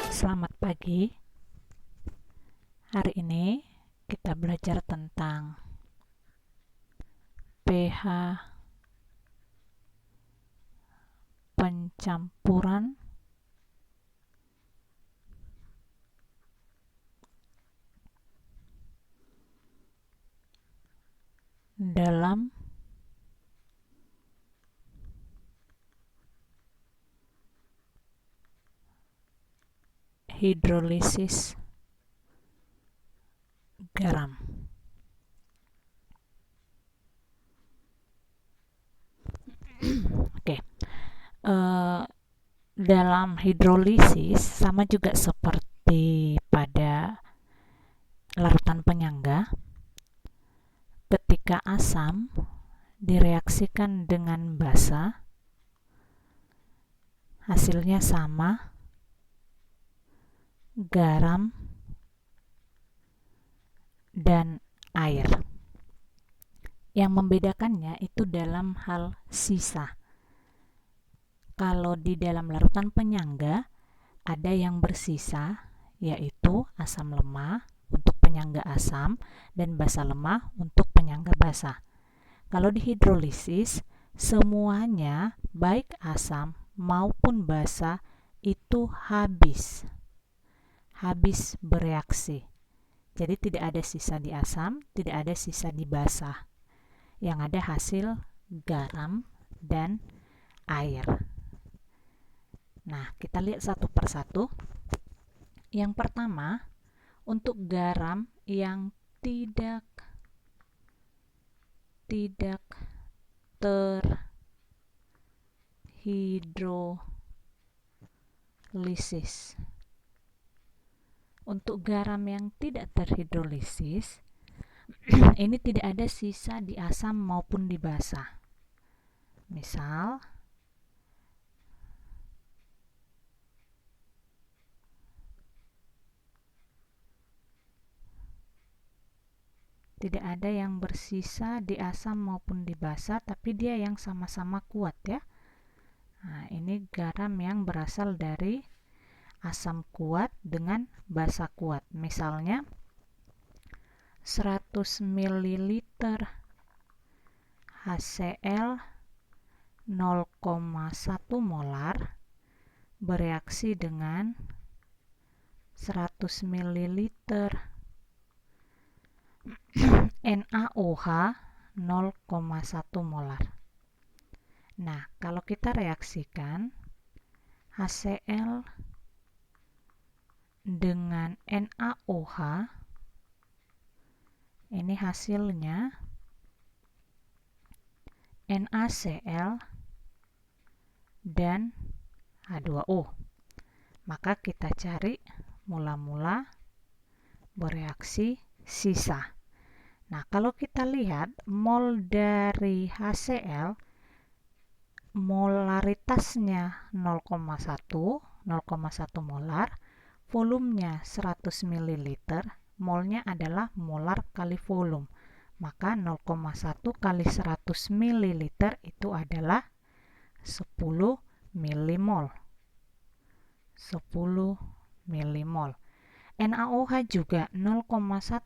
Selamat pagi. Hari ini kita belajar tentang pH pencampuran dalam hidrolisis garam. Oke. Dalam hidrolisis sama juga seperti pada larutan penyangga, ketika asam direaksikan dengan basa, hasilnya sama, garam dan air. Yang membedakannya itu dalam hal sisa. Kalau di dalam larutan penyangga ada yang bersisa, yaitu asam lemah untuk penyangga asam dan basa lemah untuk penyangga basa. Kalau di hidrolisis, semuanya baik asam maupun basa itu habis bereaksi. Jadi tidak ada sisa di asam, tidak ada sisa di basa. Yang ada hasil garam dan air. Nah, kita lihat satu persatu. Yang pertama, untuk garam yang tidak terhidrolisis. Untuk garam yang tidak terhidrolisis, ini tidak ada sisa di asam maupun di basa. Misal, tidak ada yang bersisa di asam maupun di basa, tapi dia yang sama-sama kuat ya. Nah, ini garam yang berasal dari asam kuat dengan basa kuat. Misalnya 100 ml HCl 0,1 molar bereaksi dengan 100 ml NaOH 0,1 molar. Nah, kalau kita reaksikan HCl dengan NaOH, ini hasilnya NaCl dan H2O. Maka kita cari mula-mula bereaksi sisa. Nah, kalau kita lihat mol dari HCl, molaritasnya 0,1 molar, volumenya 100 ml, molnya adalah molar kali volume. Maka 0,1 kali 100 ml itu adalah 10 milimol. 10 milimol. NaOH juga 0,1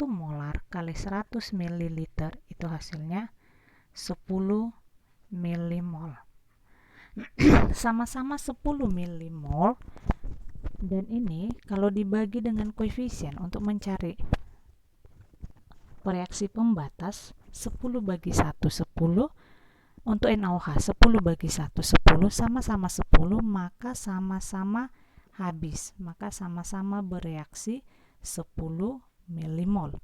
molar kali 100 ml itu hasilnya 10 milimol. Sama-sama 10 milimol, dan ini kalau dibagi dengan koefisien untuk mencari reaksi pembatas, 10 bagi 1 10. Untuk NaOH 10 bagi 1 10, sama-sama 10, maka sama-sama habis, maka sama-sama bereaksi 10 milimol.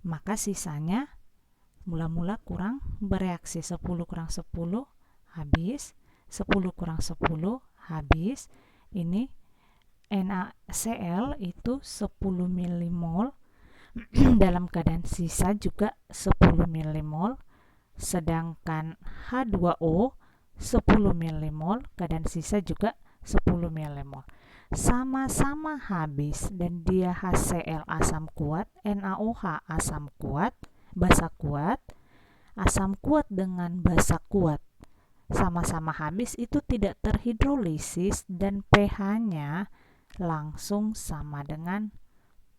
Maka sisanya mula-mula kurang bereaksi, 10 kurang 10 habis, 10 kurang 10 habis. Ini NaCl itu 10 milimol, dalam keadaan sisa juga 10 milimol, sedangkan H2O 10 milimol, keadaan sisa juga 10 milimol. Sama-sama habis, dan dia HCl asam kuat, NaOH asam kuat, basa kuat. Asam kuat dengan basa kuat sama-sama habis itu tidak terhidrolisis dan pH-nya langsung sama dengan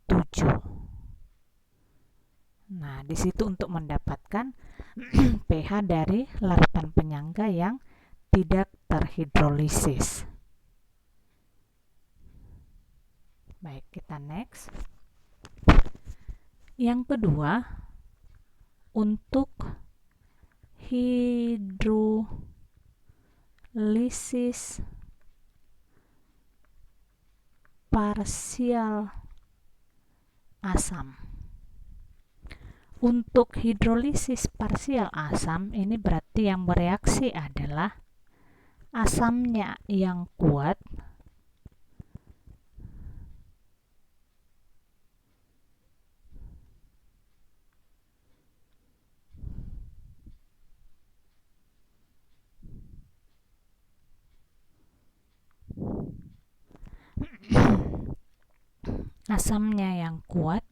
7. Nah, di situ untuk mendapatkan pH dari larutan penyangga yang tidak terhidrolisis. Baik, kita next. Yang kedua, untuk hidrolisis parsial asam. Untuk hidrolisis parsial asam, ini berarti yang bereaksi adalah asamnya yang kuat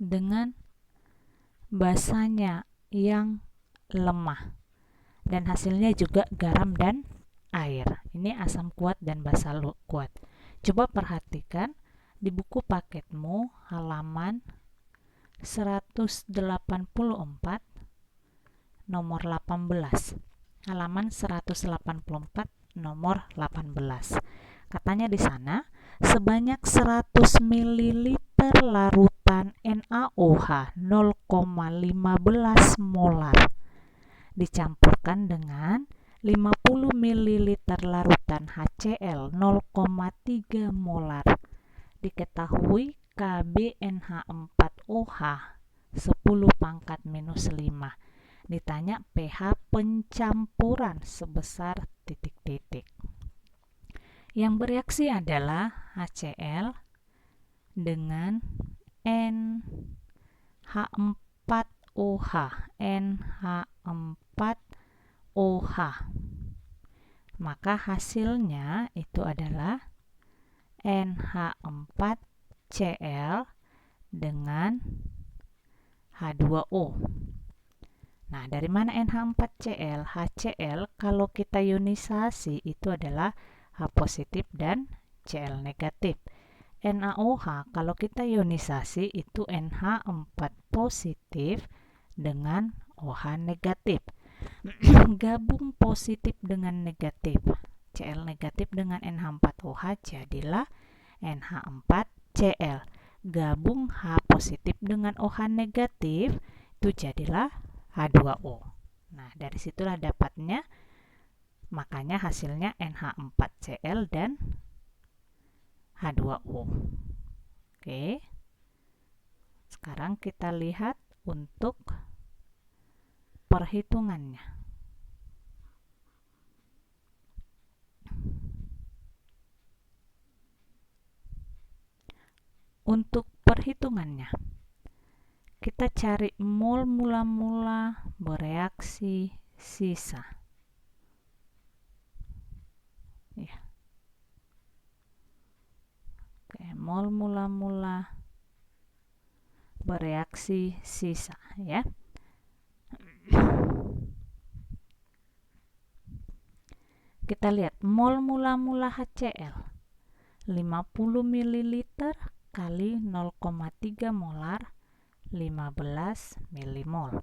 dengan basanya yang lemah, dan hasilnya juga garam dan air. Ini asam kuat dan basa kuat. Coba perhatikan di buku paketmu halaman 184 nomor 18. Halaman 184 nomor 18. Katanya di sana sebanyak 100 ml larutan NaOH 0,15 molar dicampurkan dengan 50 ml larutan HCl 0,3 molar. Diketahui KbNH4OH 10⁻⁻5. Ditanya pH pencampuran sebesar titik-titik. Yang bereaksi adalah HCl dengan NH4OH. NH4OH. Maka hasilnya itu adalah NH4Cl dengan H2O. Nah, dari mana NH4Cl? HCl kalau kita ionisasi itu adalah H positif dan Cl negatif. NaOH kalau kita ionisasi itu NH4 positif dengan OH negatif. Gabung positif dengan negatif. Cl negatif dengan NH4OH jadilah NH4Cl. Gabung H positif dengan OH negatif itu jadilah H2O. Nah, dari situlah dapatnya, makanya hasilnya NH4Cl dan H2O. Oke. Sekarang kita lihat untuk perhitungannya. Untuk perhitungannya, kita cari mol mula-mula bereaksi sisa. Ya. Oke, mol mula-mula bereaksi sisa, ya. Kita lihat mol mula-mula HCl 50 ml kali 0,3 molar 15 milimol.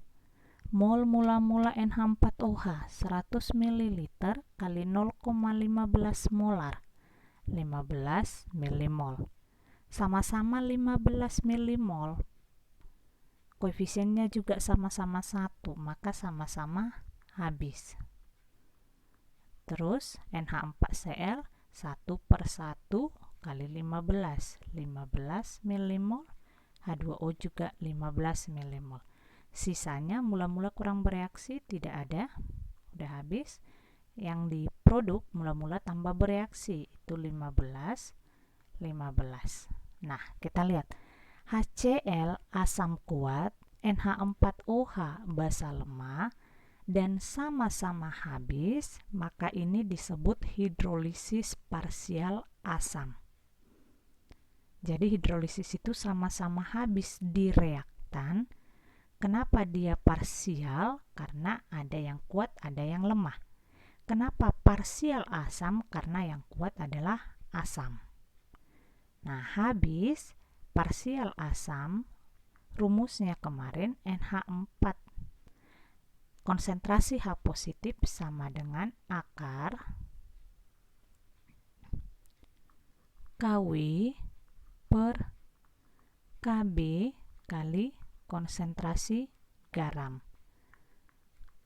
Mol mula-mula NH4OH 100 ml kali 0,15 molar 15 milimol. Sama-sama 15 milimol. Koefisiennya juga sama-sama 1, maka sama-sama habis. Terus NH4Cl 1/1 kali 15 milimol. H2O juga 15 milimol. Sisanya mula-mula kurang bereaksi tidak ada, udah habis. Yang di produk mula-mula tambah bereaksi itu 15. Nah, kita lihat HCl asam kuat, NH4OH basa lemah, dan sama-sama habis, maka ini disebut hidrolisis parsial asam. Jadi hidrolisis itu sama-sama habis di reaktan. Kenapa dia parsial? Karena ada yang kuat, ada yang lemah. Kenapa parsial asam? Karena yang kuat adalah asam. Nah, habis parsial asam, rumusnya kemarin NH4. Konsentrasi H positif sama dengan akar KW per KB kali konsentrasi garam.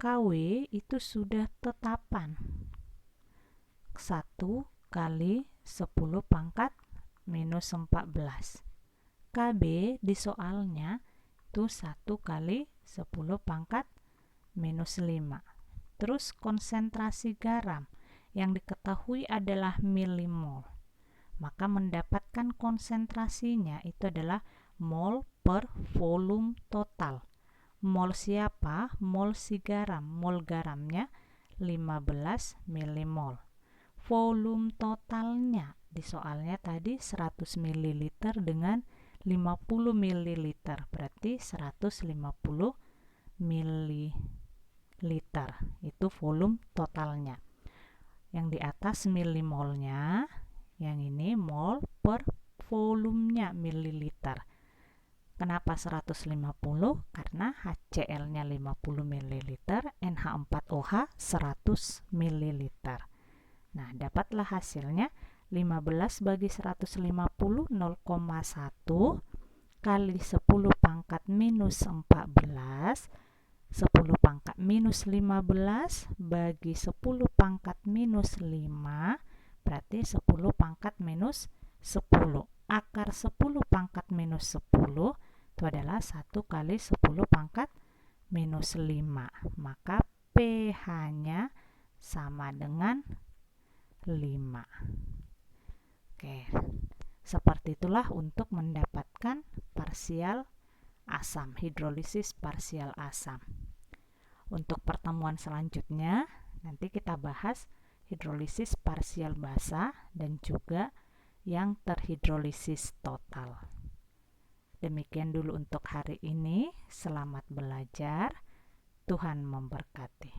KW itu sudah tetapan 1 kali 10 pangkat minus 14. KB di soalnya itu 1 kali 10 pangkat minus 5. Terus konsentrasi garam yang diketahui adalah milimol. Maka mendapatkan konsentrasinya itu adalah mol per volume total. Mol siapa? Mol si garam. Mol garamnya 15 milimol. Volume totalnya di soalnya tadi 100 ml dengan 50 ml. Berarti 150 ml. Itu volume totalnya. Yang di atas milimolnya, yang ini mol per volumenya mililiter. Kenapa 150? Karena HCl-nya 50 ml, NH4OH 100 ml. Nah, dapatlah hasilnya 15 bagi 150, 0,1 kali 10 pangkat minus 14, 10 pangkat minus 15 bagi 10 pangkat minus 5, berarti 10 pangkat minus 10. Akar 10 pangkat minus 10 itu adalah 1 kali 10 pangkat minus 5. Maka pH-nya sama dengan 5. Oke, seperti itulah untuk mendapatkan parsial asam, hidrolisis parsial asam. Untuk pertemuan selanjutnya, nanti kita bahas hidrolisis parsial basa dan juga yang terhidrolisis total. Demikian dulu untuk hari ini. Selamat belajar. Tuhan memberkati.